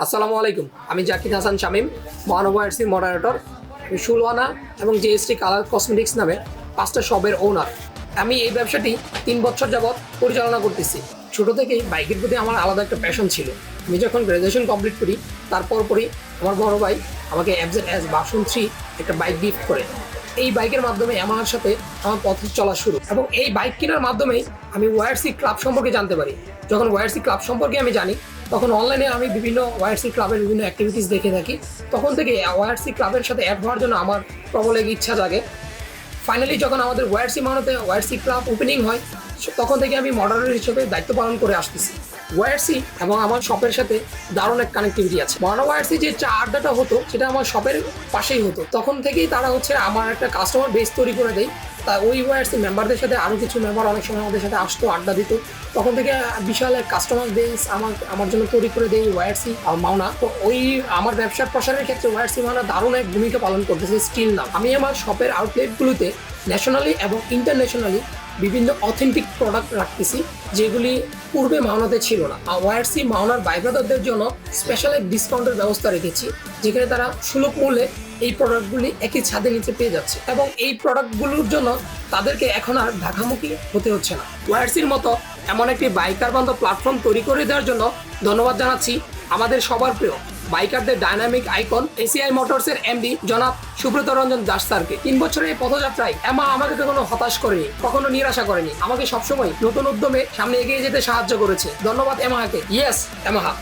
আসসালামু আলাইকুম, আমি জাকির হাসান শামীম, মহানবী মডারেটর। আমি সুলওয়ানা এবং জেএসটি কালার কসমেটিক্স নামে 5টা শপের ওনার। আমি এই ব্যবসাটি 3 বছর যাবৎ পরিচালনা করতেছি। ছোটো থেকেই বাইকের প্রতি আমার আলাদা একটা প্যাশন ছিল। আমি যখন গ্র্যাজুয়েশন কমপ্লিট করি তারপরই আমার বড় ভাই আমাকে FZS ভার্সন 3 একটা বাইক গিফট করে। এই বাইকের মাধ্যমে আমার সাথে আমার পথ চলা শুরু, এবং এই বাইক কেনার মাধ্যমেই আমি ওয়াইআরসি ক্লাব সম্পর্কে জানতে পারি। যখন ওয়াইআরসি ক্লাব সম্পর্কে আমি জানি, তখন অনলাইনে আমি বিভিন্ন ওয়াইআরসি ক্লাবের বিভিন্ন অ্যাক্টিভিটিস দেখে থাকি। তখন থেকে ওয়াইআরসি ক্লাবের সাথে অ্যাড হওয়ার জন্য আমার প্রবল এক ইচ্ছা জাগে। ফাইনালি যখন আমাদের ওয়াইআরসি মানতে ওয়াইআরসি ক্লাব ওপেনিং হয়, তখন থেকে আমি মডারেটর হিসেবে দায়িত্ব পালন করে আসতেছি। ওয়াইআরসি এবং আমার শপের সাথে দারুণ এক কানেক্টিভিটি আছে। মহানবী ওয়াইআরসি যে চা আড্ডাটা হতো সেটা আমার শপের পাশেই হতো। তখন থেকেই তারা আমার একটা কাস্টমার বেস তৈরি করে দেয়। তা ওই ওয়াইআরসি মেম্বারদের সাথে আরও কিছু মেম্বার অনেক সময় আমাদের সাথে আসতো, আড্ডা দিত। তখন থেকে বিশাল এক কাস্টমার বেস আমার জন্য তৈরি করে দেয় ওয়াইআরসি আর মাওনা। তো ওই আমার ব্যবসার প্রসারের ক্ষেত্রে ওয়াইআরসি মাওনা দারুণ এক ভূমিকা পালন করতেছে স্টিল নাও। আমি আমার শপের আউটলেটগুলোতে ন্যাশনালি এবং ইন্টারন্যাশনালি বিভিন্ন অথেন্টিক প্রোডাক্ট রাখতেছি, যেগুলি পূর্বে মাওনাতে ছিল না। ওয়াইআরসি মাওনার বাইব্রাদারদের জন্য স্পেশাল এক ডিসকাউন্টের ব্যবস্থা রেখেছি, যেখানে তারা সুলভ মূল্যে এই প্রোডাক্টগুলি একই ছাদের নিচে পেয়ে যাচ্ছে, এবং এই প্রোডাক্টগুলোর জন্য তাদেরকে এখন আর ঢাকামুখী হতে হচ্ছে না। ওয়াইআরসির মতো এমন একটি বাইকার বান্ধব প্ল্যাটফর্ম তৈরি করে দেওয়ার জন্য ধন্যবাদ জানাচ্ছি আমাদের সবার প্রিয় বাইকারদের ডায়নামিক আইকন এসিআই মোটরসের এমডি জনাব সুব্রত রঞ্জন দাস স্যারকে। 3 বছরের এই পথযাত্রায় এমা আমাকে কখনো হতাশ করেনি, কখনো নিরাশা করেনি। আমাকে সবসময় নতুন উদ্যমে সামনে এগিয়ে যেতে সাহায্য করেছে। ধন্যবাদ এমাহাকে। ইয়েস এমাহা।